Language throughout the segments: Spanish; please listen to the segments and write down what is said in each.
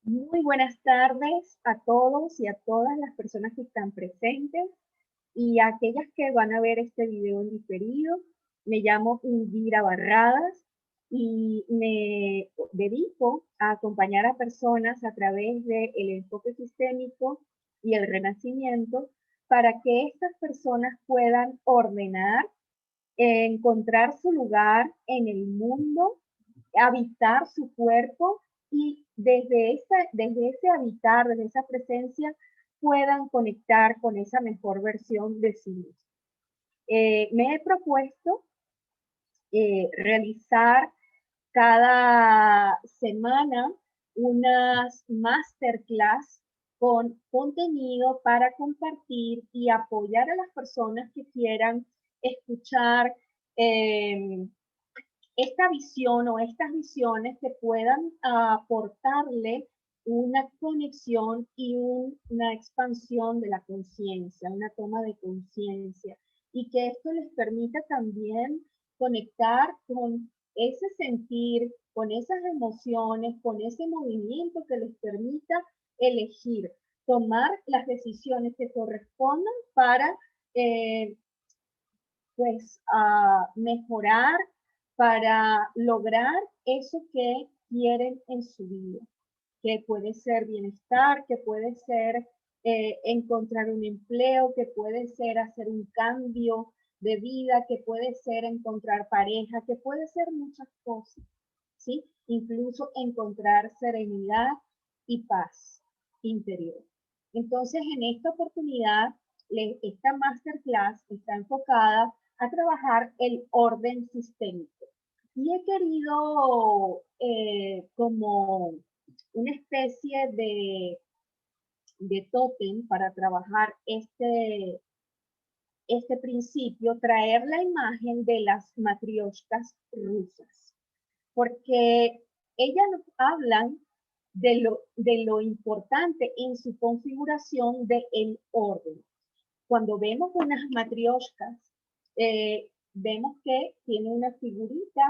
Muy buenas tardes a todos y a todas las personas que están presentes y a aquellas que van a ver este video en diferido. Me llamo Indira Barradas y me dedico a acompañar a personas a través del enfoque sistémico y el renacimiento para que estas personas puedan ordenar, encontrar su lugar en el mundo, habitar su cuerpo y desde ese habitar, desde esa presencia, puedan conectar con esa mejor versión de sí mismos. Me he propuesto realizar cada semana unas masterclass con contenido para compartir y apoyar a las personas que quieran escuchar eh, esta visión o estas visiones que puedan aportarle una conexión y una expansión de la conciencia, una toma de conciencia, y que esto les permita también conectar con ese sentir, con esas emociones, con ese movimiento que les permita elegir, tomar las decisiones que correspondan para eh, mejorar, para lograr eso que quieren en su vida, que puede ser bienestar, que puede ser encontrar un empleo, que puede ser hacer un cambio de vida, que puede ser encontrar pareja, que puede ser muchas cosas, ¿sí? Incluso encontrar serenidad y paz interior. Entonces, en esta oportunidad, esta masterclass está enfocada a trabajar el orden sistémico. Y he querido como una especie de tótem para trabajar este principio, traer la imagen de las matrioshkas rusas, porque ellas nos hablan de lo importante en su configuración del orden. Cuando vemos unas matrioshkas, vemos que tiene una figurita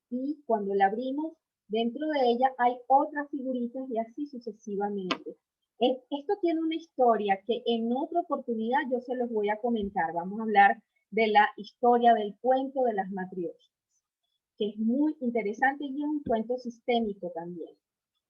y cuando la abrimos, dentro de ella hay otras figuritas y así sucesivamente. Esto tiene una historia que en otra oportunidad yo se los voy a comentar. Vamos a hablar de la historia del cuento de las matrioshkas, que es muy interesante y es un cuento sistémico también.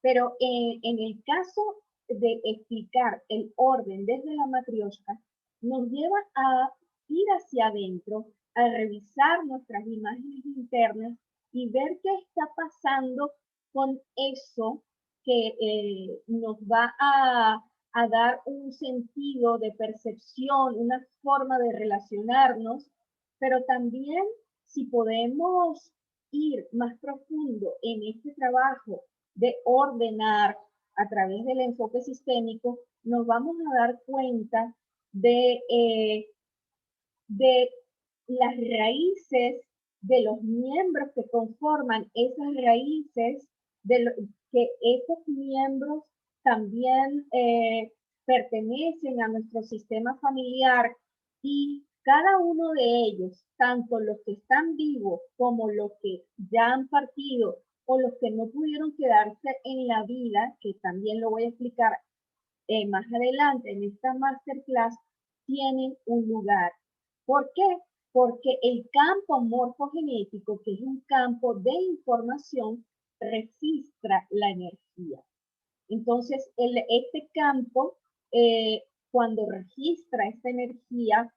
Pero en el caso de explicar el orden desde la matrioshka, nos lleva a ir hacia adentro, a revisar nuestras imágenes internas y ver qué está pasando con eso que nos va a dar un sentido de percepción, una forma de relacionarnos, pero también si podemos ir más profundo en este trabajo de ordenar a través del enfoque sistémico, nos vamos a dar cuenta de las raíces de los miembros que conforman esas raíces, que esos miembros también pertenecen a nuestro sistema familiar y cada uno de ellos, tanto los que están vivos como los que ya han partido o los que no pudieron quedarse en la vida, que también lo voy a explicar más adelante en esta masterclass, tienen un lugar. ¿Por qué? Porque el campo morfogenético, que es un campo de información, registra la energía. Entonces, este campo, cuando registra esta energía,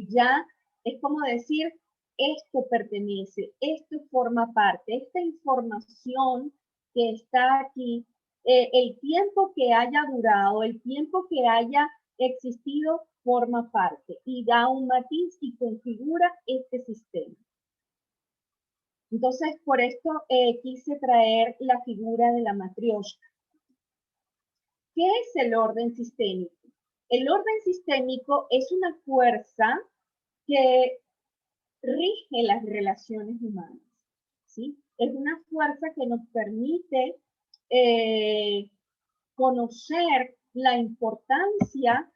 ya es como decir, esto pertenece, esto forma parte, esta información que está aquí, el tiempo que haya durado, el tiempo que haya existido, forma parte y da un matiz y configura este sistema. Entonces, por esto quise traer la figura de la matrioshka. ¿Qué es el orden sistémico? El orden sistémico es una fuerza que rige las relaciones humanas, ¿sí? Es una fuerza que nos permite eh, conocer la importancia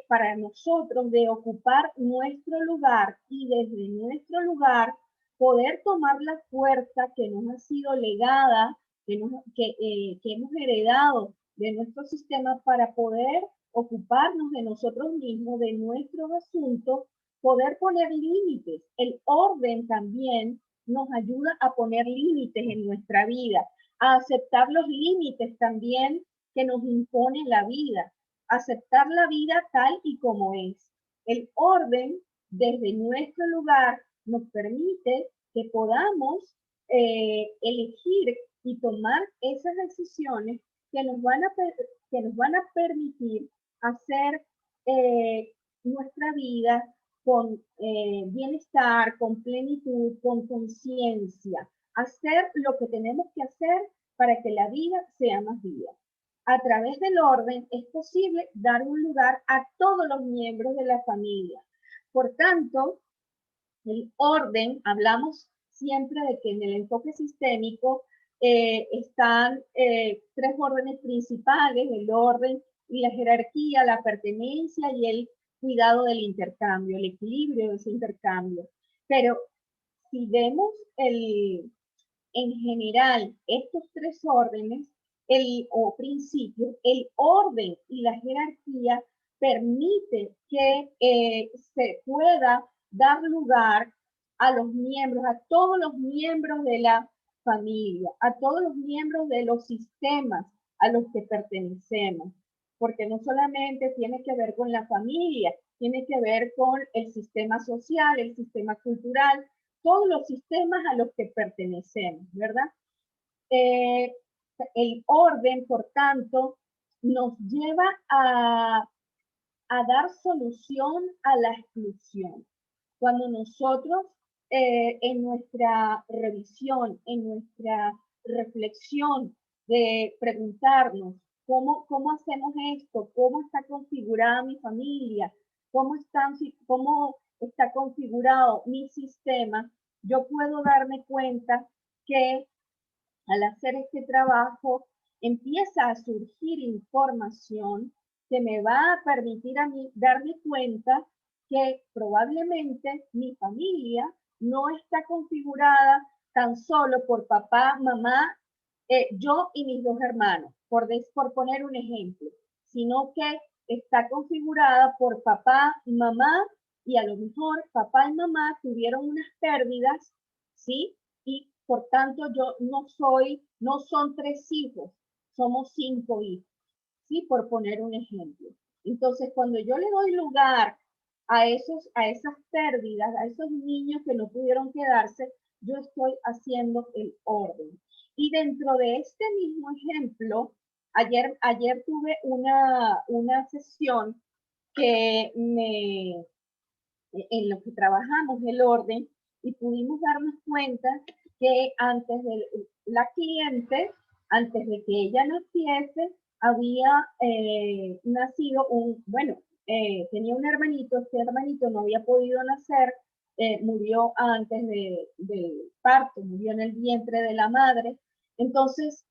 para nosotros de ocupar nuestro lugar y desde nuestro lugar poder tomar la fuerza que nos ha sido legada que hemos heredado de nuestro sistema para poder ocuparnos de nosotros mismos, de nuestros asuntos, poder poner límites. El orden también nos ayuda a poner límites en nuestra vida, a aceptar los límites también que nos impone la vida, aceptar la vida tal y como es. El orden desde nuestro lugar nos permite que podamos elegir y tomar esas decisiones que nos van a permitir hacer nuestra vida con bienestar, con plenitud, con conciencia, hacer lo que tenemos que hacer para que la vida sea más viva. A través del orden es posible dar un lugar a todos los miembros de la familia. Por tanto, el orden, hablamos siempre de que en el enfoque sistémico están tres órdenes principales: el orden y la jerarquía, la pertenencia y el cuidado del intercambio, el equilibrio de ese intercambio. Pero si vemos en general estos tres órdenes o principios, el orden y la jerarquía permite que se pueda dar lugar a los miembros, a todos los miembros de la familia, a todos los miembros de los sistemas a los que pertenecemos, porque no solamente tiene que ver con la familia, tiene que ver con el sistema social, el sistema cultural, todos los sistemas a los que pertenecemos, ¿verdad? El orden, por tanto, nos lleva a dar solución a la exclusión. Cuando nosotros en nuestra revisión, en nuestra reflexión de preguntarnos cómo hacemos esto, cómo está configurada mi familia, cómo está configurado mi sistema, yo puedo darme cuenta que al hacer este trabajo empieza a surgir información que me va a permitir a mí darme cuenta que probablemente mi familia no está configurada tan solo por papá, mamá, yo y mis dos hermanos, por poner un ejemplo, sino que está configurada por papá, mamá, y a lo mejor papá y mamá tuvieron unas pérdidas, ¿sí? Y por tanto yo no son tres hijos, somos 5 hijos, ¿sí? Por poner un ejemplo. Entonces, cuando yo le doy lugar a esas pérdidas, a esos niños que no pudieron quedarse, yo estoy haciendo el orden. Y dentro de este mismo ejemplo, ayer tuve una sesión que en lo que trabajamos el orden y pudimos darnos cuenta que antes de la cliente, antes de que ella naciese, había nacido tenía un hermanito, este hermanito no había podido nacer, murió antes del parto, murió en el vientre de la madre. Entonces,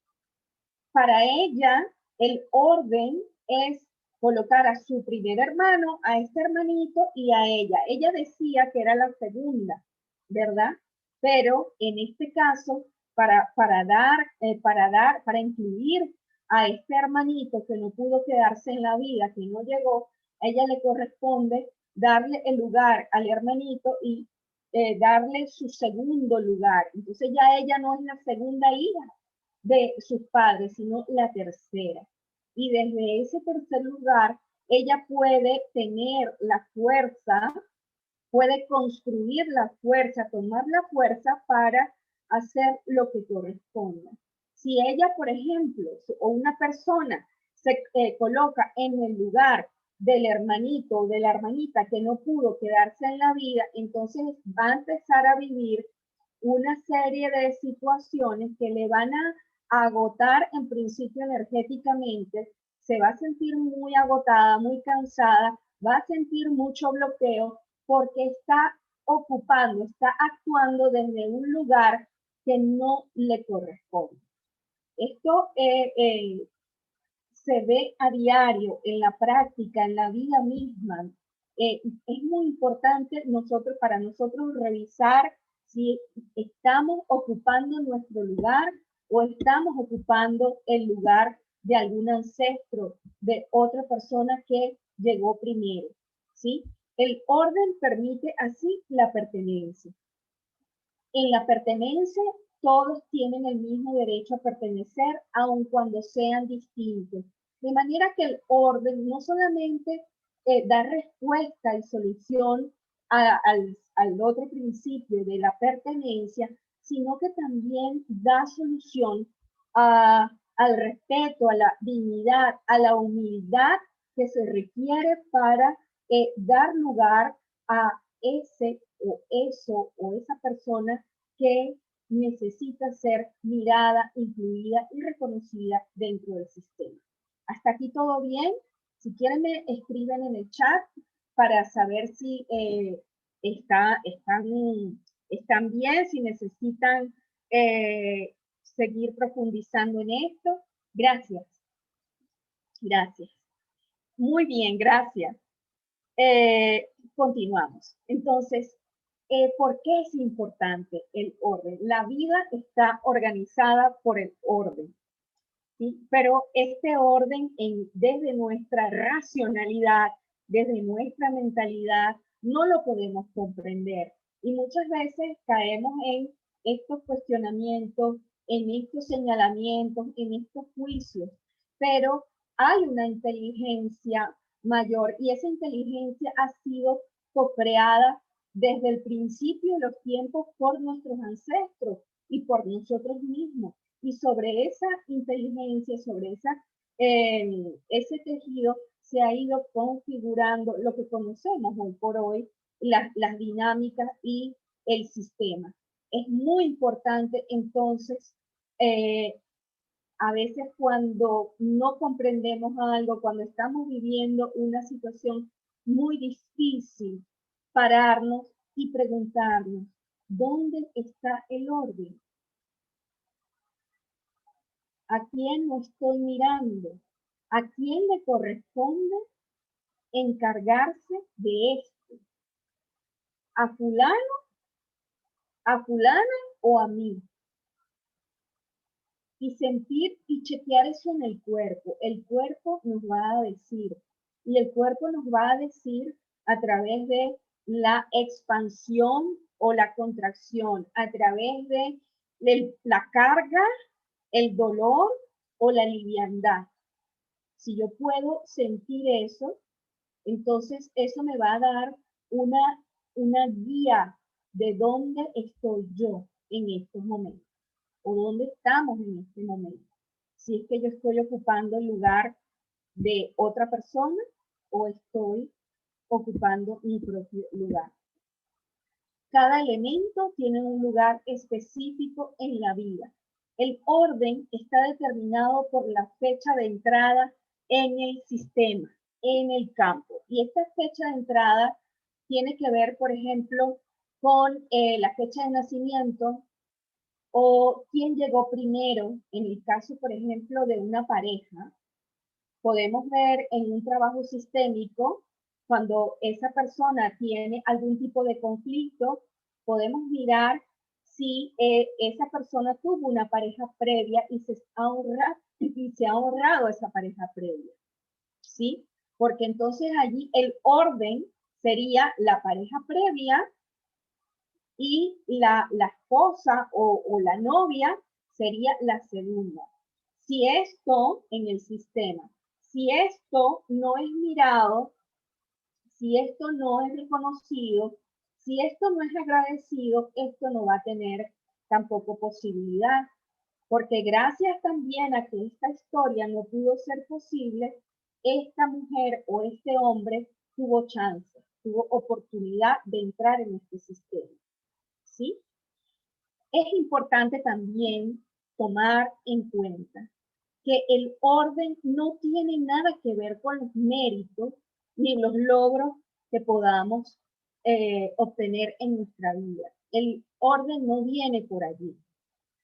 para ella, el orden es colocar a su primer hermano, a este hermanito y a ella. Ella decía que era la segunda, ¿verdad? Pero en este caso, para incluir a este hermanito que no pudo quedarse en la vida, que no llegó, a ella le corresponde darle el lugar al hermanito y darle su segundo lugar. Entonces ya ella no es la segunda hija de sus padres, sino la tercera. Y desde ese tercer lugar, ella puede tener la fuerza, puede construir la fuerza, tomar la fuerza para hacer lo que corresponda. Si ella, por ejemplo, o una persona se coloca en el lugar del hermanito o de la hermanita que no pudo quedarse en la vida, entonces va a empezar a vivir una serie de situaciones que le van a agotar en principio energéticamente, se va a sentir muy agotada, muy cansada, va a sentir mucho bloqueo porque está ocupando, está actuando desde un lugar que no le corresponde. Esto se ve a diario, en la práctica, en la vida misma. Es muy importante para nosotros revisar si estamos ocupando nuestro lugar o estamos ocupando el lugar de algún ancestro, de otra persona que llegó primero, ¿sí? El orden permite así la pertenencia. En la pertenencia, todos tienen el mismo derecho a pertenecer, aun cuando sean distintos. De manera que el orden no solamente da respuesta y solución al otro principio de la pertenencia, sino que también da solución al respeto, a la dignidad, a la humildad que se requiere para dar lugar a ese o eso o esa persona que necesita ser mirada, incluida y reconocida dentro del sistema. Hasta aquí todo bien. Si quieren me escriben en el chat para saber si están bien, si necesitan seguir profundizando en esto. Gracias. Gracias. Muy bien, gracias. Continuamos. Entonces, ¿por qué es importante el orden? La vida está organizada por el orden, ¿sí? Pero este orden desde nuestra racionalidad, desde nuestra mentalidad, no lo podemos comprender. Y muchas veces caemos en estos cuestionamientos, en estos señalamientos, en estos juicios. Pero hay una inteligencia mayor y esa inteligencia ha sido co-creada desde el principio de los tiempos por nuestros ancestros y por nosotros mismos. Y sobre esa inteligencia, sobre ese tejido, se ha ido configurando lo que conocemos hoy por hoy, las dinámicas y el sistema. Es muy importante entonces, a veces cuando no comprendemos algo, cuando estamos viviendo una situación muy difícil, pararnos y preguntarnos, ¿dónde está el orden? ¿A quién no estoy mirando? ¿A quién le corresponde encargarse de esto? ¿A fulano, a fulana o a mí? Y sentir y chequear eso en el cuerpo. El cuerpo nos va a decir, y el cuerpo nos va a decir a través de la expansión o la contracción, a través de la carga, el dolor o la liviandad. Si yo puedo sentir eso, entonces eso me va a dar una guía de dónde estoy yo en estos momentos o dónde estamos en este momento. Si es que yo estoy ocupando el lugar de otra persona o estoy ocupando mi propio lugar. Cada elemento tiene un lugar específico en la vida. El orden está determinado por la fecha de entrada en el sistema, en el campo. Y esta fecha de entrada tiene que ver, por ejemplo, con la fecha de nacimiento o quién llegó primero. En el caso, por ejemplo, de una pareja, podemos ver en un trabajo sistémico, cuando esa persona tiene algún tipo de conflicto, podemos mirar si esa persona tuvo una pareja previa y se ha honrado esa pareja previa, ¿sí? Porque entonces allí el orden sería la pareja previa y la esposa o la novia sería la segunda. Si esto en el sistema, si esto no es mirado, si esto no es reconocido, si esto no es agradecido, esto no va a tener tampoco posibilidad. Porque gracias también a que esta historia no pudo ser posible, esta mujer o este hombre tuvo chance, tuvo oportunidad de entrar en este sistema. ¿Sí? Es importante también tomar en cuenta que el orden no tiene nada que ver con los méritos ni los logros que podamos obtener en nuestra vida. El orden no viene por allí.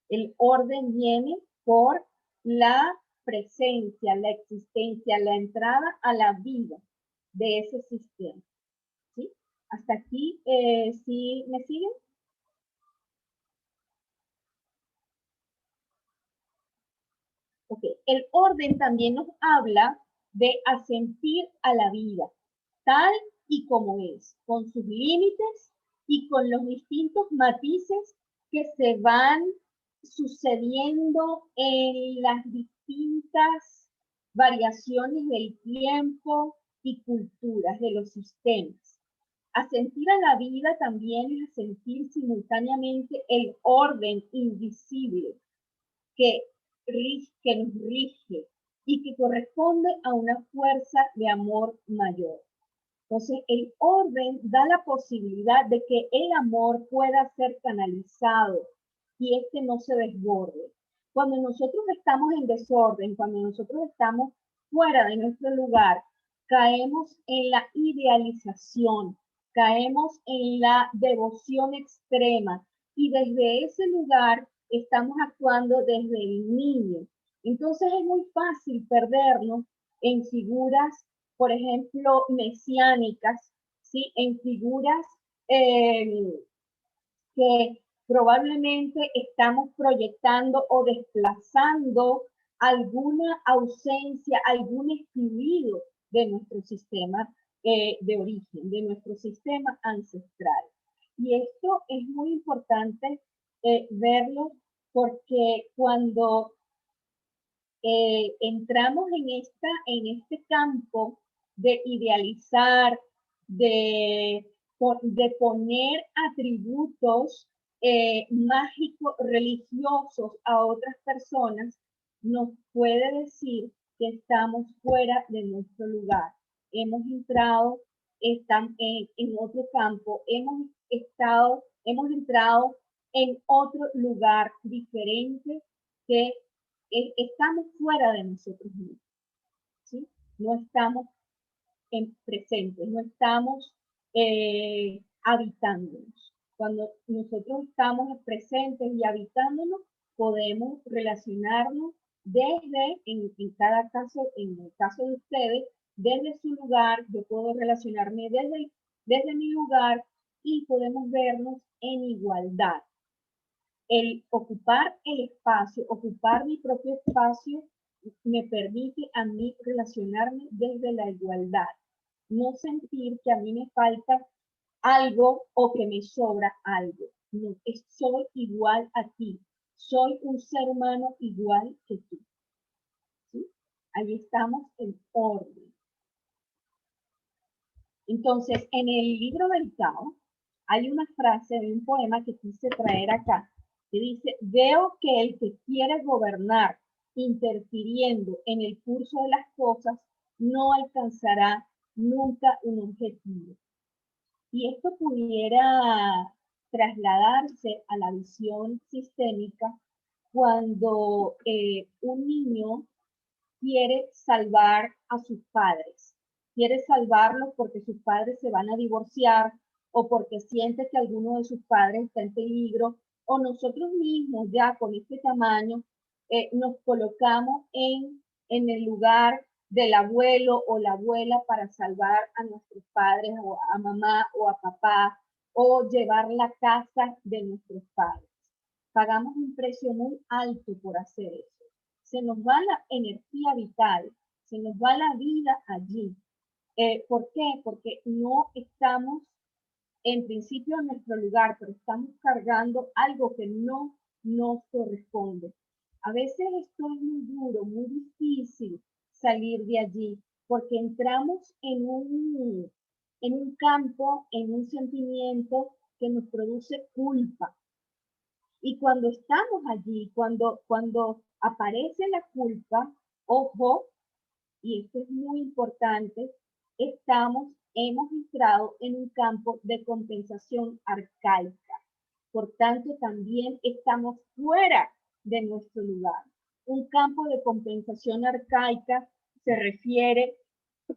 El orden viene por la presencia, la existencia, la entrada a la vida de ese sistema. ¿Sí? Hasta aquí, ¿sí me siguen? Ok, el orden también nos habla de asentir a la vida, tal y como es, con sus límites y con los distintos matices que se van sucediendo en las distintas variaciones del tiempo y culturas de los sistemas. Asentir a la vida también es asentir simultáneamente el orden invisible que, que nos rige y que corresponde a una fuerza de amor mayor. Entonces, el orden da la posibilidad de que el amor pueda ser canalizado y este no se desborde. Cuando nosotros estamos en desorden, cuando nosotros estamos fuera de nuestro lugar, caemos en la idealización, caemos en la devoción extrema y desde ese lugar estamos actuando desde el niño. Entonces es muy fácil perdernos en figuras, por ejemplo, mesiánicas, ¿sí? En figuras que probablemente estamos proyectando o desplazando alguna ausencia, algún excluido de nuestro sistema de origen, de nuestro sistema ancestral. Y esto es muy importante verlo porque cuando entramos en este campo de idealizar, de, de poner atributos mágicos, religiosos a otras personas, nos puede decir que estamos fuera de nuestro lugar. Hemos entrado en otro campo, hemos entrado en otro lugar diferente que estamos fuera de nosotros mismos, ¿sí? No estamos presentes, no estamos habitándonos. Cuando nosotros estamos presentes y habitándonos, podemos relacionarnos desde, en cada caso, en el caso de ustedes, desde su lugar, yo puedo relacionarme desde mi lugar y podemos vernos en igualdad. El ocupar el espacio, ocupar mi propio espacio, me permite a mí relacionarme desde la igualdad. No sentir que a mí me falta algo o que me sobra algo. No, soy igual a ti. Soy un ser humano igual que tú. ¿Sí? Ahí estamos en orden. Entonces, en el libro del Tao, hay una frase de un poema que quise traer acá, que dice, veo que el que quiere gobernar interfiriendo en el curso de las cosas no alcanzará nunca un objetivo. Y esto pudiera trasladarse a la visión sistémica cuando un niño quiere salvar a sus padres. Quiere salvarlos porque sus padres se van a divorciar o porque siente que alguno de sus padres está en peligro o nosotros mismos ya con este tamaño nos colocamos en el lugar del abuelo o la abuela para salvar a nuestros padres o a mamá o a papá o llevar la casa de nuestros padres. Pagamos un precio muy alto por hacer eso. Se nos va la energía vital, se nos va la vida allí. ¿Por qué? Porque no estamos en principio en nuestro lugar, pero estamos cargando algo que no nos corresponde. A veces esto es muy duro, muy difícil salir de allí, porque entramos en un campo, en un sentimiento que nos produce culpa. Y cuando estamos allí, cuando aparece la culpa, ojo, y esto es muy importante, hemos entrado en un campo de compensación arcaica. Por tanto, también estamos fuera de nuestro lugar. Un campo de compensación arcaica se refiere,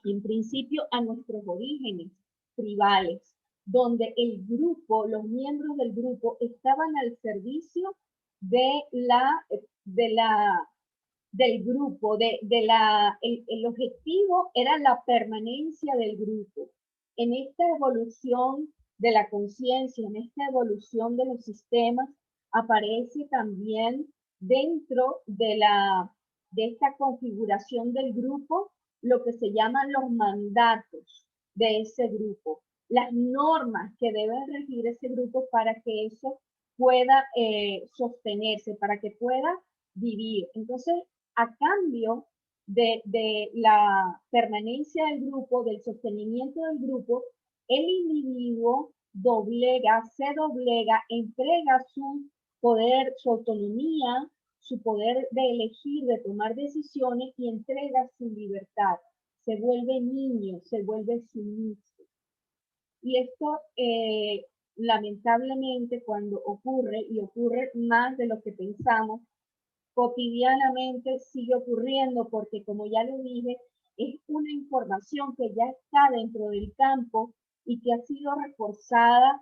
en principio, a nuestros orígenes tribales, donde el grupo, los miembros del grupo estaban al servicio de del grupo, el objetivo era la permanencia del grupo. En esta evolución de la conciencia, en esta evolución de los sistemas, aparece también dentro de esta configuración del grupo lo que se llaman los mandatos de ese grupo, las normas que deben regir ese grupo para que eso pueda sostenerse, para que pueda vivir. Entonces, a cambio de la permanencia del grupo, del sostenimiento del grupo, el individuo se doblega, entrega su poder, su autonomía, su poder de elegir, de tomar decisiones y entrega su libertad. Se vuelve niño, se vuelve sumiso. Y esto, lamentablemente, cuando ocurre, y ocurre más de lo que pensamos, cotidianamente sigue ocurriendo porque, como ya le dije, es una información que ya está dentro del campo y que ha sido reforzada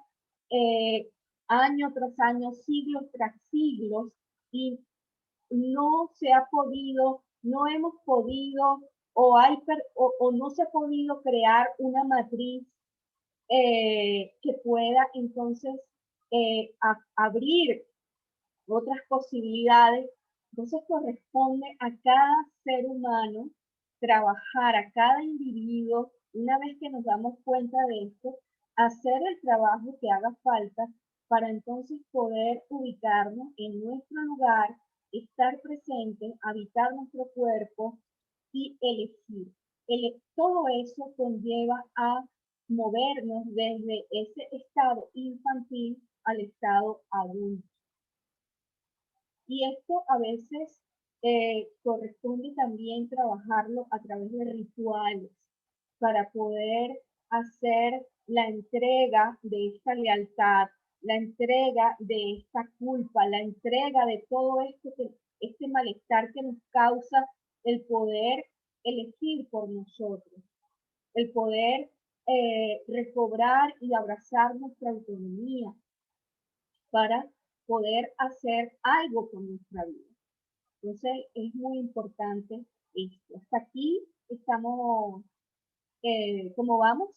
año tras año, siglos tras siglos, y no se ha podido, no hemos podido o no se ha podido crear una matriz que pueda entonces abrir otras posibilidades. Entonces corresponde a cada ser humano trabajar, a cada individuo, una vez que nos damos cuenta de esto, hacer el trabajo que haga falta para entonces poder ubicarnos en nuestro lugar, estar presente, habitar nuestro cuerpo y elegir. Todo eso conlleva a movernos desde ese estado infantil al estado adulto. Y esto a veces corresponde también trabajarlo a través de rituales para poder hacer la entrega de esta lealtad, la entrega de esta culpa, la entrega de todo esto, este malestar que nos causa el poder elegir por nosotros, el poder recobrar y abrazar nuestra autonomía para poder hacer algo con nuestra vida. Entonces, es muy importante esto. Hasta aquí estamos, ¿cómo vamos?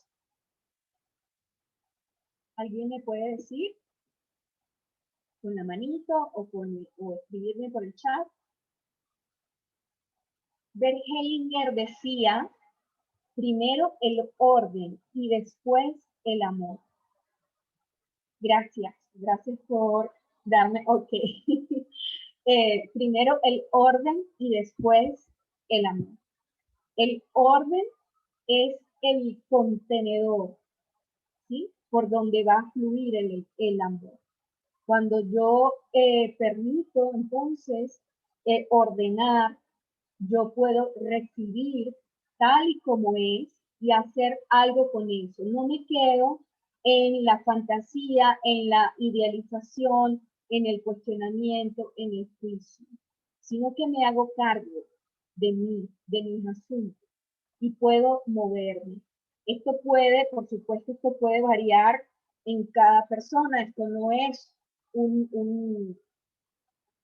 ¿Alguien me puede decir? Con la manito o escribirme por el chat. Bert Hellinger decía, primero el orden y después el amor. Gracias por darme, ok. Primero el orden y después el amor. El orden es el contenedor, ¿sí? Por donde va a fluir el amor. Cuando yo permito entonces ordenar, yo puedo recibir tal y como es y hacer algo con eso. No me quedo en la fantasía, en la idealización, en el cuestionamiento, en el juicio, sino que me hago cargo de mí, de mis asuntos y puedo moverme. Esto puede, por supuesto, esto puede variar en cada persona. Esto no es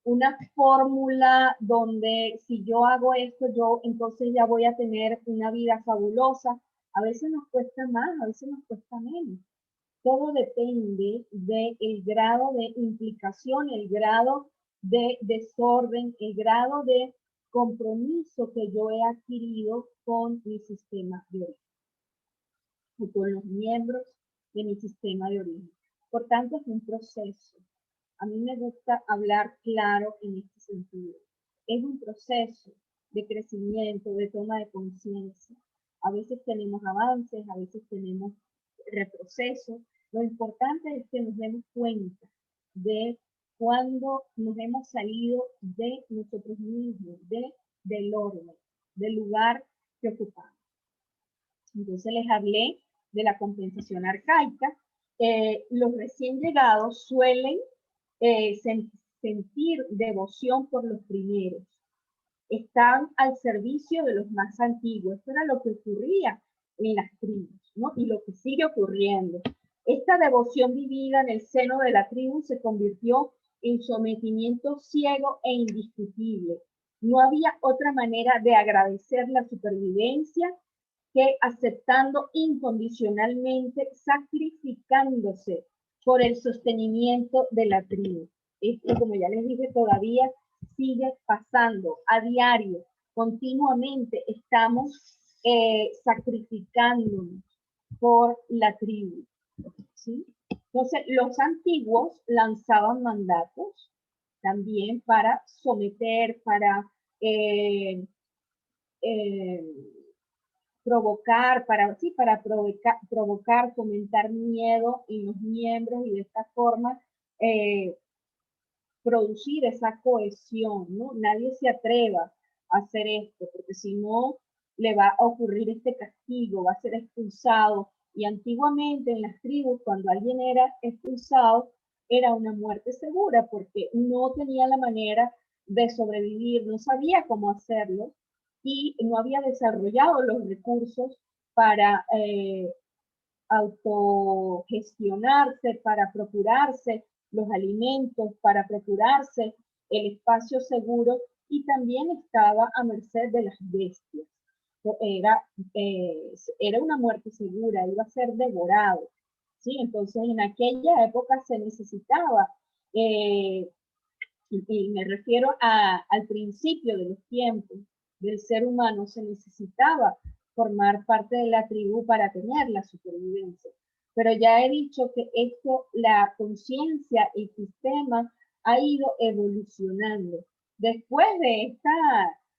una fórmula donde si yo hago esto, yo entonces ya voy a tener una vida fabulosa. A veces nos cuesta más, a veces nos cuesta menos. Todo depende del grado de implicación, el grado de desorden, el grado de compromiso que yo he adquirido con mi sistema de origen o con los miembros de mi sistema de origen. Por tanto, es un proceso. A mí me gusta hablar claro en este sentido. Es un proceso de crecimiento, de toma de conciencia. A veces tenemos avances, a veces tenemos retrocesos. Lo importante es que nos demos cuenta de cuando nos hemos salido de nosotros mismos, del orden, del lugar que ocupamos. Entonces les hablé de la compensación arcaica. Los recién llegados suelen sentir devoción por los primeros. Están al servicio de los más antiguos. Esto era lo que ocurría en las tribus, ¿no? Y lo que sigue ocurriendo. Esta devoción vivida en el seno de la tribu se convirtió en sometimiento ciego e indiscutible. No había otra manera de agradecer la supervivencia que aceptando incondicionalmente, sacrificándose por el sostenimiento de la tribu. Esto, como ya les dije, todavía sigue pasando a diario, continuamente estamos sacrificándonos por la tribu, ¿sí? Entonces, los antiguos lanzaban mandatos también para someter, para eh, provocar, sí, para provocar, fomentar miedo en los miembros y de esta forma producir esa cohesión, ¿no? Nadie se atreva a hacer esto, porque si no, le va a ocurrir este castigo, va a ser expulsado. Y antiguamente en las tribus, cuando alguien era expulsado, era una muerte segura, porque no tenía la manera de sobrevivir, no sabía cómo hacerlo y no había desarrollado los recursos para autogestionarse, para procurarse los alimentos, para procurarse el espacio seguro y también estaba a merced de las bestias. Era, era una muerte segura, iba a ser devorado. ¿Sí? Entonces, en aquella época se necesitaba, y me refiero al principio de los tiempos del ser humano, se necesitaba formar parte de la tribu para tener la supervivencia. Pero ya he dicho que esto, la conciencia, el sistema ha ido evolucionando. Después de esta,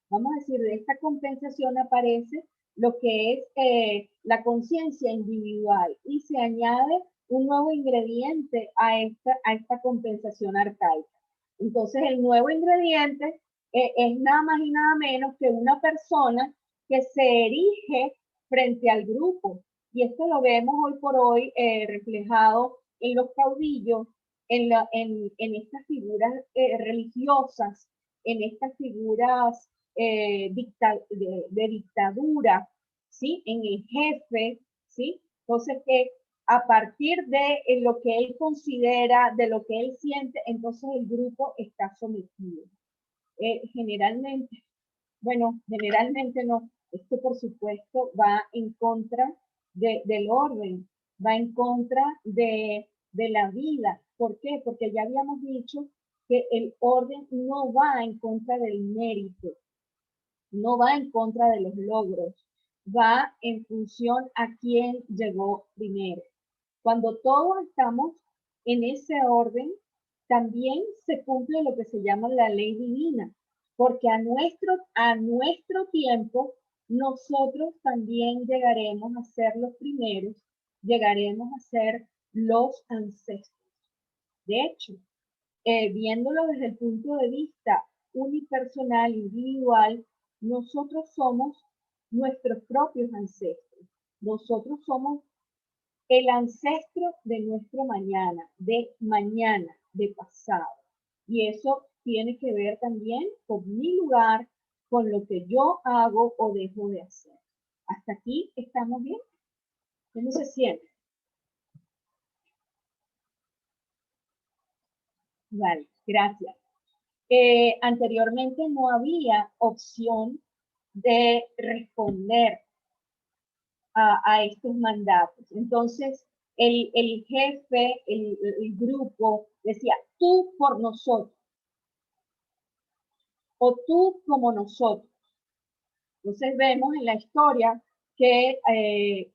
vamos a decir, de esta compensación aparece lo que es la conciencia individual y se añade un nuevo ingrediente a esta compensación arcaica. Entonces el nuevo ingrediente es nada más y nada menos que una persona que se erige frente al grupo. Y esto lo vemos hoy por hoy reflejado en los caudillos, en estas figuras religiosas, en estas figuras de dictadura, ¿sí? En el jefe, ¿sí? Entonces, a partir de lo que él considera, de lo que él siente, entonces el grupo está sometido. Generalmente, bueno, generalmente no. Esto, por supuesto, va en contra del orden, va en contra de la vida. ¿Por qué? Porque ya habíamos dicho que el orden no va en contra del mérito, no va en contra de los logros, va en función a quién llegó primero. Cuando todos estamos en ese orden, también se cumple lo que se llama la ley divina, porque a nuestro tiempo nosotros también llegaremos a ser los primeros, llegaremos a ser los ancestros. De hecho, viéndolo desde el punto de vista unipersonal, individual, nosotros somos nuestros propios ancestros. Nosotros somos el ancestro de nuestro mañana, de pasado. Y eso tiene que ver también con mi lugar, con lo que yo hago o dejo de hacer. ¿Hasta aquí estamos bien? ¿Cómo se siente? Vale, gracias. Anteriormente no había opción de responder a estos mandatos. Entonces, el jefe, el grupo decía, tú por nosotros, o tú como nosotros. Entonces vemos en la historia que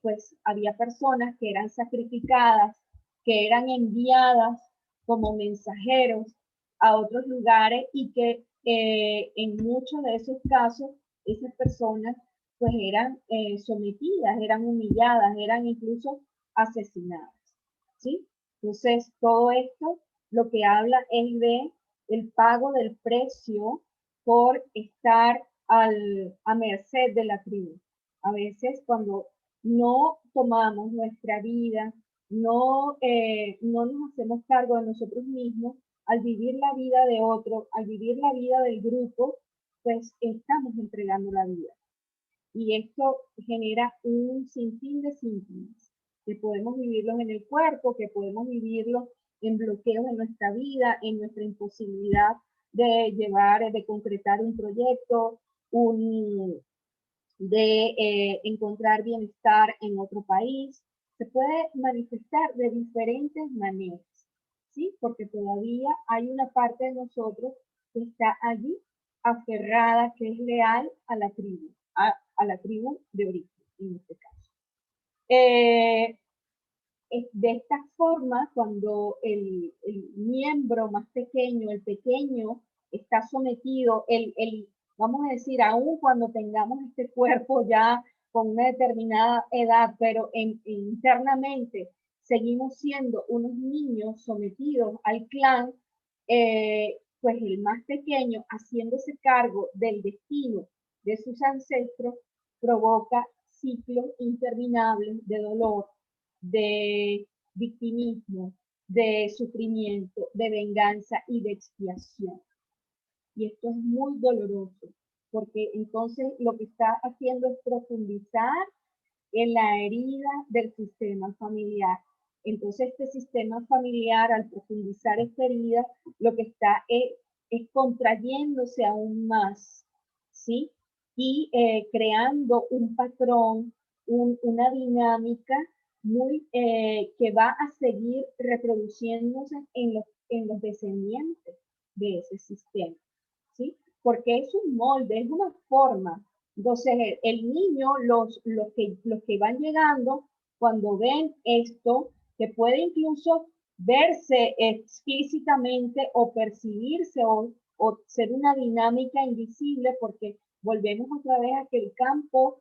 pues había personas que eran sacrificadas, que eran enviadas como mensajeros a otros lugares y que en muchos de esos casos esas personas pues eran sometidas, eran humilladas, eran incluso asesinadas, ¿sí? Entonces todo esto lo que habla es de el pago del precio por estar a merced de la tribu. A veces cuando no tomamos nuestra vida, no nos hacemos cargo de nosotros mismos, al vivir la vida de otro, al vivir la vida del grupo, pues estamos entregando la vida. Y esto genera un sinfín de síntomas, que podemos vivirlos en el cuerpo, que podemos vivirlos en bloqueos en nuestra vida, en nuestra imposibilidad de llevar, de concretar un proyecto, de encontrar bienestar en otro país. Se puede manifestar de diferentes maneras, ¿sí? Porque todavía hay una parte de nosotros que está allí aferrada, que es leal a la tribu de origen, en este caso. De esta forma, cuando el miembro más pequeño, el pequeño, está sometido, vamos a decir, aún cuando tengamos este cuerpo ya con una determinada edad, pero internamente seguimos siendo unos niños sometidos al clan, pues el más pequeño, haciéndose cargo del destino de sus ancestros, provoca ciclos interminables de dolor, de victimismo, de sufrimiento, de venganza y de expiación. Y esto es muy doloroso, porque entonces lo que está haciendo es profundizar en la herida del sistema familiar. Entonces este sistema familiar, al profundizar esta herida, lo que está es contrayéndose aún más, ¿sí? Y creando un patrón, una dinámica muy que va a seguir reproduciéndose en los descendientes de ese sistema, ¿sí? Porque es un molde, es una forma. Entonces, el niño, los que van llegando, cuando ven esto, que puede incluso verse explícitamente o percibirse o ser una dinámica invisible, porque volvemos otra vez a que el campo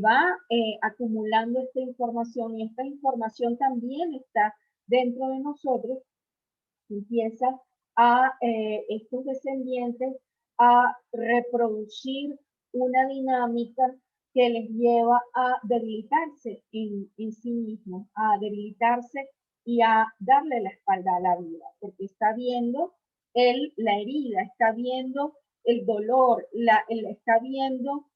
va acumulando esta información y esta información también está dentro de nosotros, empieza a estos descendientes a reproducir una dinámica que les lleva a debilitarse en sí mismos, a debilitarse y a darle la espalda a la vida, porque está viendo la herida, está viendo el dolor, está viendo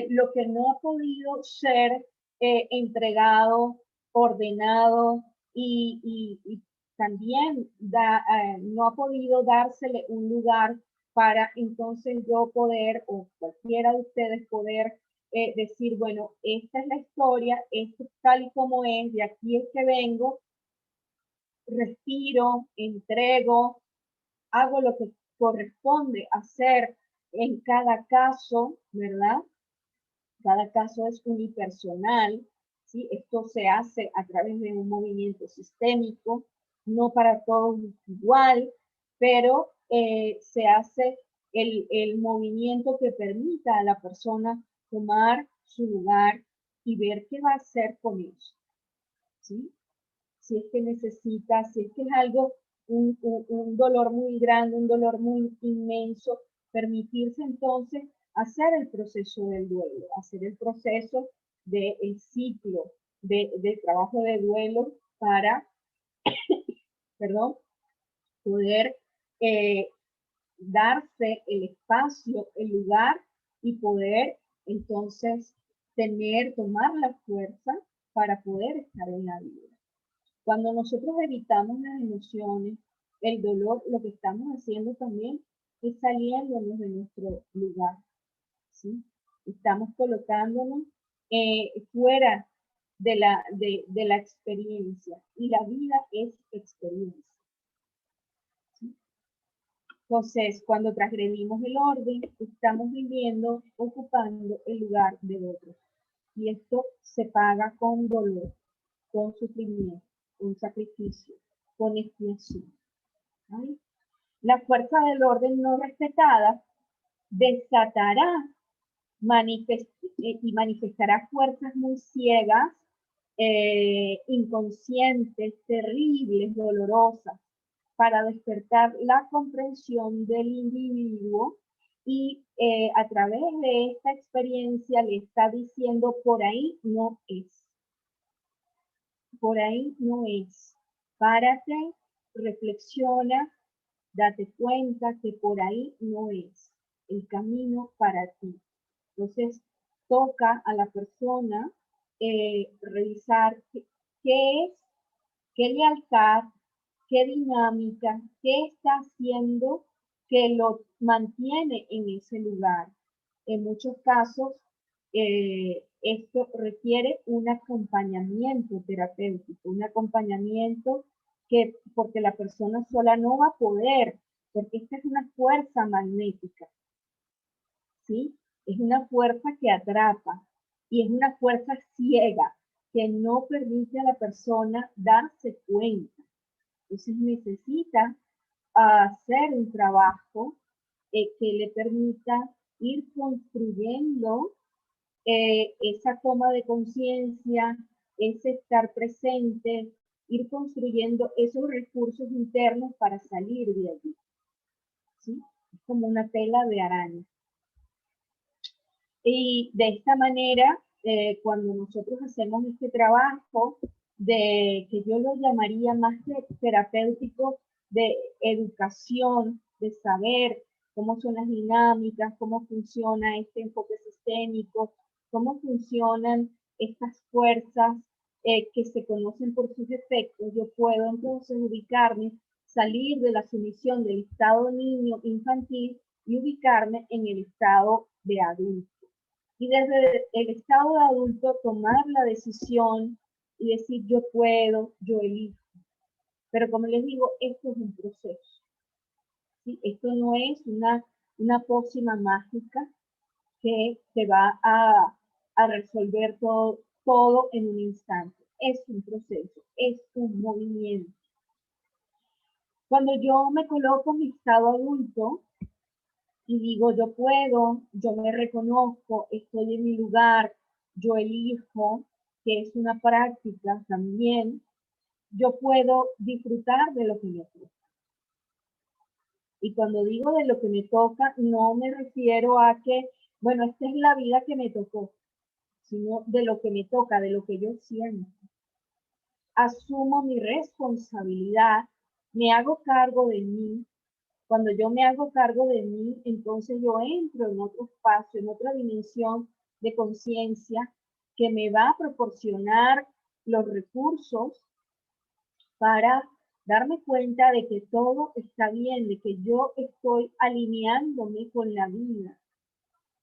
lo que no ha podido ser entregado, ordenado y también no ha podido dársele un lugar para entonces yo poder, o cualquiera de ustedes poder decir, bueno, esta es la historia, esto es tal y como es, de aquí es que vengo, respiro, entrego, hago lo que corresponde hacer en cada caso, ¿verdad? Cada caso es unipersonal, ¿sí? Esto se hace a través de un movimiento sistémico, no para todos igual, pero se hace el movimiento que permita a la persona tomar su lugar y ver qué va a hacer con eso, ¿sí? Si es que necesita, si es que es algo, un dolor muy grande, un dolor muy inmenso, permitirse entonces hacer el proceso del duelo, hacer el proceso del ciclo de trabajo de duelo para, perdón, poder darse el espacio, el lugar y poder entonces tomar la fuerza para poder estar en la vida. Cuando nosotros evitamos las emociones, el dolor, lo que estamos haciendo también es saliéndonos de nuestro lugar, ¿sí? Estamos colocándonos fuera de la experiencia y la vida es experiencia, ¿sí? Entonces, cuando transgredimos el orden, estamos viviendo, ocupando el lugar de otros. Y esto se paga con dolor, con sufrimiento, con sacrificio, con expiación. ¿Vale? La fuerza del orden no respetada desatará y manifestará fuerzas muy ciegas, inconscientes, terribles, dolorosas, para despertar la comprensión del individuo y a través de esta experiencia le está diciendo por ahí no es. Por ahí no es. Párate, reflexiona, date cuenta que por ahí no es el camino para ti. Entonces, toca a la persona revisar qué es, qué lealtad, qué dinámica, qué está haciendo que lo mantiene en ese lugar. En muchos casos, esto requiere un acompañamiento terapéutico, un acompañamiento porque la persona sola no va a poder porque esta es una fuerza magnética, ¿sí? Es una fuerza que atrapa y es una fuerza ciega que no permite a la persona darse cuenta. Entonces necesita hacer un trabajo que le permita ir construyendo esa toma de conciencia, ese estar presente, ir construyendo esos recursos internos para salir de allí. ¿Sí? Es como una tela de araña. Y de esta manera, cuando nosotros hacemos este trabajo, que yo lo llamaría más que terapéutico, de educación, de saber cómo son las dinámicas, cómo funciona este enfoque sistémico, cómo funcionan estas fuerzas que se conocen por sus efectos, yo puedo entonces ubicarme, salir de la sumisión del estado niño infantil y ubicarme en el estado de adulto. Y desde el estado de adulto tomar la decisión y decir yo puedo, yo elijo. Pero como les digo, esto es un proceso. ¿Sí? Esto no es una pócima mágica que te va a resolver todo en un instante. Es un proceso, es un movimiento. Cuando yo me coloco en mi estado adulto y digo yo puedo, yo me reconozco, estoy en mi lugar, yo elijo, que es una práctica también, yo puedo disfrutar de lo que me toca. Y cuando digo de lo que me toca, no me refiero a que, bueno, esta es la vida que me tocó, sino de lo que me toca, de lo que yo siento. Asumo mi responsabilidad, me hago cargo de mí. Cuando yo me hago cargo de mí, entonces yo entro en otro espacio, en otra dimensión de conciencia que me va a proporcionar los recursos para darme cuenta de que todo está bien, de que yo estoy alineándome con la vida,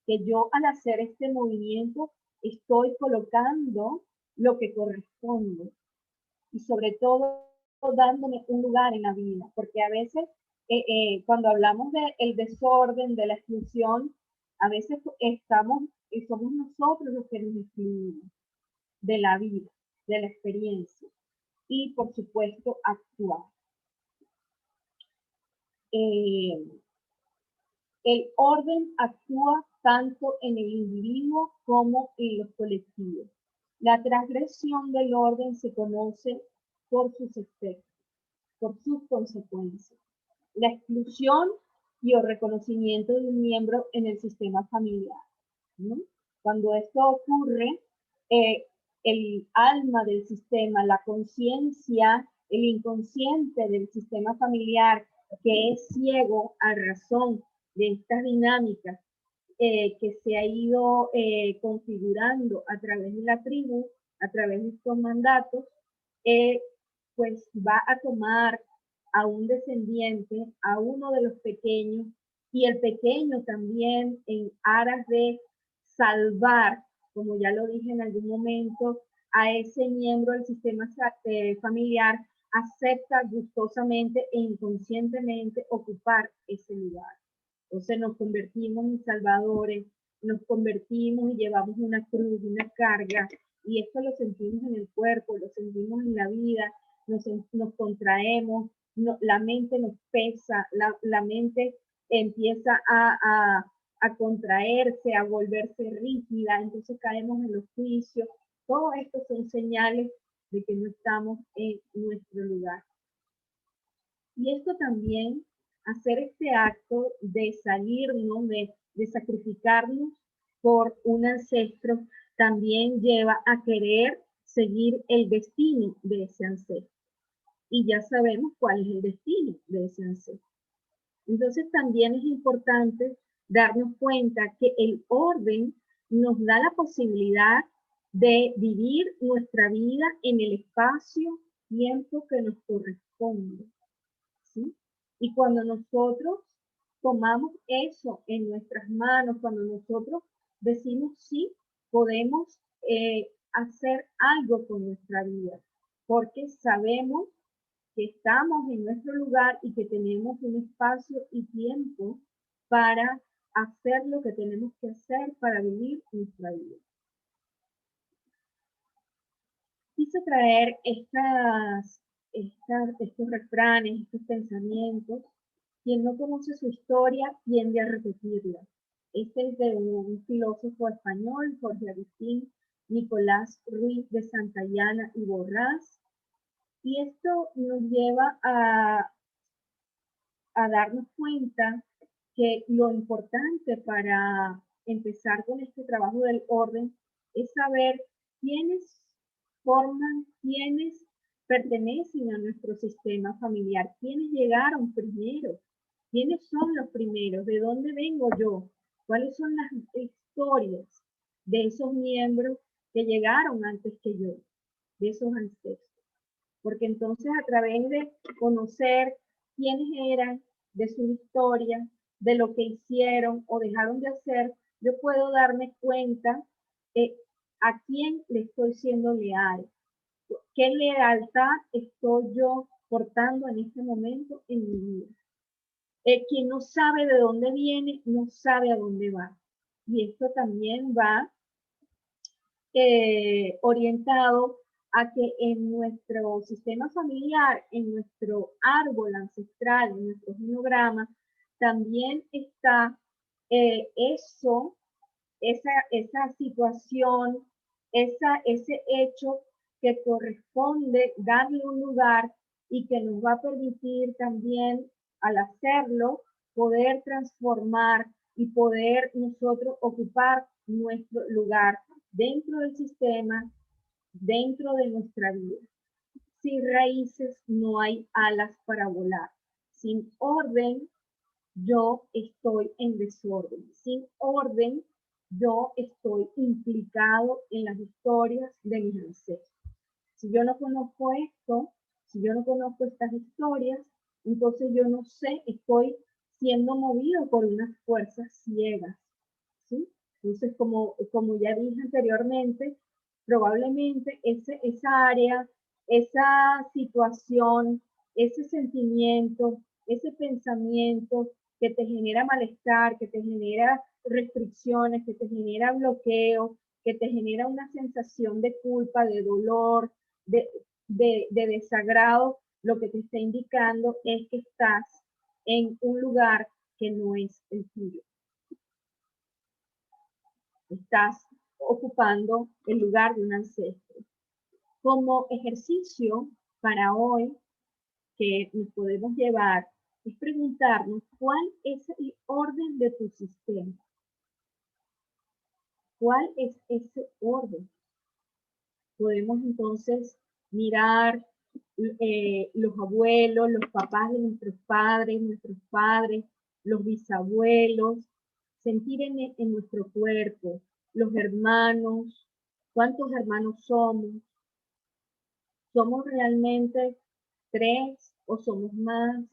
que yo al hacer este movimiento estoy colocando lo que corresponde y sobre todo dándome un lugar en la vida, porque a veces cuando hablamos del desorden, de la exclusión, a veces somos nosotros los que nos excluimos de la vida, de la experiencia y por supuesto actuar. El orden actúa tanto en el individuo como en los colectivos. La transgresión del orden se conoce por sus efectos, por sus consecuencias. La exclusión y el reconocimiento de un miembro en el sistema familiar, ¿no? Cuando esto ocurre, el alma del sistema, la conciencia, el inconsciente del sistema familiar, que es ciego a razón de estas dinámicas que se ha ido configurando a través de la tribu, a través de estos mandatos, pues va a tomar a un descendiente, a uno de los pequeños, y el pequeño también en aras de salvar, como ya lo dije en algún momento, a ese miembro del sistema familiar, acepta gustosamente e inconscientemente ocupar ese lugar. Entonces nos convertimos en salvadores, nos convertimos y llevamos una cruz, una carga, y esto lo sentimos en el cuerpo, lo sentimos en la vida, nos contraemos, la mente nos pesa, la mente empieza a contraerse, a volverse rígida, entonces caemos en los juicios. Todo esto son señales de que no estamos en nuestro lugar. Y esto también, hacer este acto de salirnos, de sacrificarnos por un ancestro, también lleva a querer seguir el destino de ese ancestro. Y ya sabemos cuál es el destino de ese ancestro. Entonces también es importante darnos cuenta que el orden nos da la posibilidad de vivir nuestra vida en el espacio-tiempo que nos corresponde. ¿Sí? Y cuando nosotros tomamos eso en nuestras manos, cuando nosotros decimos sí, podemos hacer algo con nuestra vida, porque sabemos que estamos en nuestro lugar y que tenemos un espacio y tiempo para hacer lo que tenemos que hacer para vivir nuestra vida. Quise traer estos refranes, estos pensamientos. Quien no conoce su historia tiende a repetirla. Este es de un filósofo español, Jorge Agustín Nicolás Ruiz de Santayana y Borrás. Y esto nos lleva a darnos cuenta que lo importante para empezar con este trabajo del orden es saber quiénes forman, quiénes pertenecen a nuestro sistema familiar, quiénes llegaron primero, quiénes son los primeros, de dónde vengo yo, cuáles son las historias de esos miembros que llegaron antes que yo, de esos ancestros. Porque entonces a través de conocer quiénes eran, de su historia, de lo que hicieron o dejaron de hacer, yo puedo darme cuenta a quién le estoy siendo leal, qué lealtad estoy yo portando en este momento en mi vida. Quien no sabe de dónde viene, no sabe a dónde va. Y esto también va orientado a que en nuestro sistema familiar, en nuestro árbol ancestral, en nuestro genograma, también está esa situación, ese hecho que corresponde darle un lugar y que nos va a permitir también, al hacerlo, poder transformar y poder nosotros ocupar nuestro lugar dentro del sistema, dentro de nuestra vida. Sin raíces no hay alas para volar. Sin orden, yo estoy en desorden. Sin orden, yo estoy implicado en las historias de mis ancestros. Si yo no conozco esto, si yo no conozco estas historias, entonces yo no sé, estoy siendo movido por unas fuerzas ciegas, ¿sí? Entonces, como ya dije anteriormente, probablemente esa área, esa situación, ese sentimiento, ese pensamiento que te genera malestar, que te genera restricciones, que te genera bloqueo, que te genera una sensación de culpa, de dolor, de desagrado, lo que te está indicando es que estás en un lugar que no es el tuyo. Estás ocupando el lugar de un ancestro. Como ejercicio para hoy que nos podemos llevar es preguntarnos cuál es el orden de tu sistema. ¿Cuál es ese orden? Podemos entonces mirar los abuelos, los papás de nuestros padres, los bisabuelos, sentir en nuestro cuerpo, los hermanos, cuántos hermanos somos. ¿Somos realmente 3 o somos más?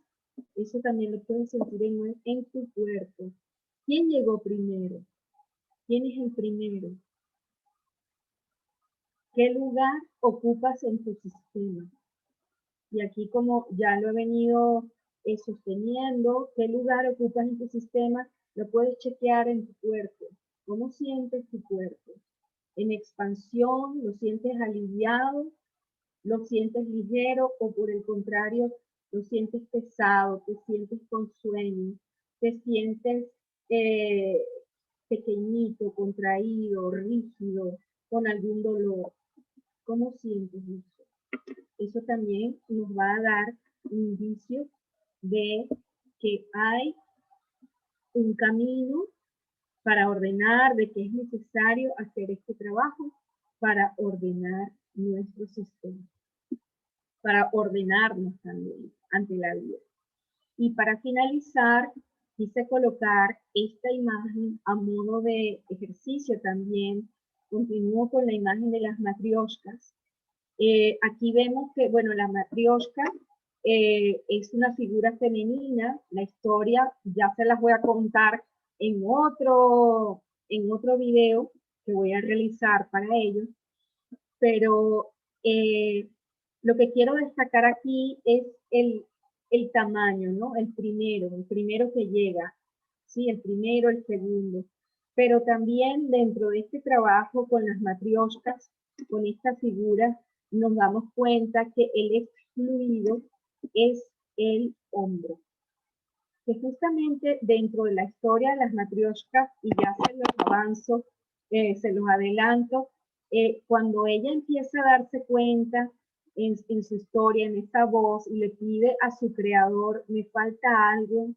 Eso también lo puedes sentir en tu cuerpo. ¿Quién llegó primero? ¿Quién es el primero? ¿Qué lugar ocupas en tu sistema? Y aquí, como ya lo he venido sosteniendo, ¿qué lugar ocupas en tu sistema? Lo puedes chequear en tu cuerpo. ¿Cómo sientes tu cuerpo? ¿En expansión? ¿Lo sientes aliviado? ¿Lo sientes ligero o por el contrario, lo sientes pesado, te sientes con sueño, te sientes pequeñito, contraído, rígido, con algún dolor? ¿Cómo sientes eso? Eso también nos va a dar un indicio de que hay un camino para ordenar, de que es necesario hacer este trabajo para ordenar nuestro sistema, para ordenarnos también ante la vida. Y para finalizar, quise colocar esta imagen a modo de ejercicio también. Continúo con la imagen de las matrioshkas. Aquí vemos que, bueno, la matrioshka es una figura femenina. La historia ya se las voy a contar en otro video que voy a realizar para ellos. Pero Lo que quiero destacar aquí es el tamaño, ¿no? El primero que llega, ¿sí? El primero, el segundo. Pero también dentro de este trabajo con las matrioshkas, con estas figuras, nos damos cuenta que el excluido es el hombro. Que justamente dentro de la historia de las matrioshkas, y ya se los avanzo, se los adelanto, cuando ella empieza a darse cuenta en su historia, en esta voz, y le pide a su creador, me falta algo,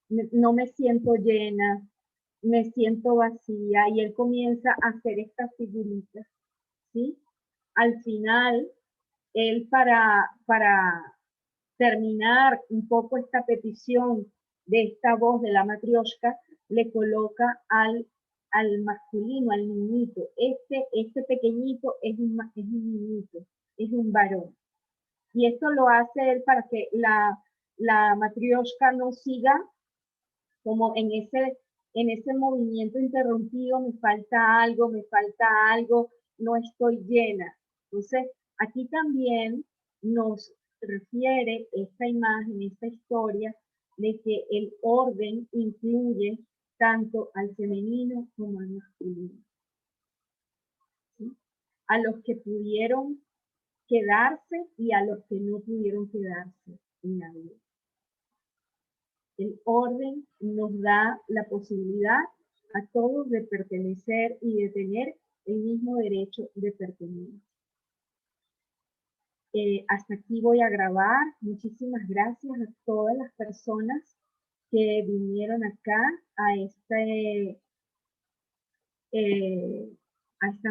no me siento llena, me siento vacía, y él comienza a hacer estas figuritas, ¿sí? Al final, él para terminar un poco esta petición de esta voz de la matrioshka, le coloca al masculino, al niñito. Este pequeñito es un niñito, es un varón. Y esto lo hace él para que la matrioshka no siga como en ese movimiento interrumpido, me falta algo, no estoy llena. Entonces, aquí también nos refiere esta imagen, esta historia, de que el orden incluye tanto al femenino como al masculino. ¿Sí? A los que pudieron quedarse y a los que no pudieron quedarse en la vida. El orden nos da la posibilidad a todos de pertenecer y de tener el mismo derecho de pertenecer. Hasta aquí voy a grabar. Muchísimas gracias a todas las personas que vinieron acá a esta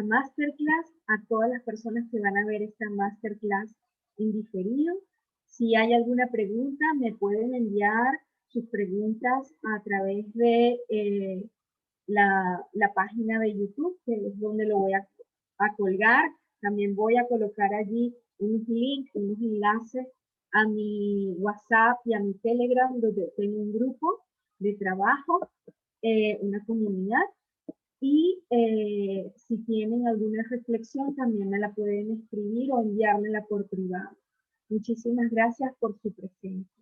masterclass, a todas las personas que van a ver esta masterclass en diferido. Si hay alguna pregunta, me pueden enviar sus preguntas a través de la página de YouTube, que es donde lo voy a colgar. También voy a colocar allí unos links, unos enlaces a mi WhatsApp y a mi Telegram, donde tengo un grupo de trabajo, una comunidad. Y si tienen alguna reflexión, también me la pueden escribir o enviármela por privado. Muchísimas gracias por su presencia.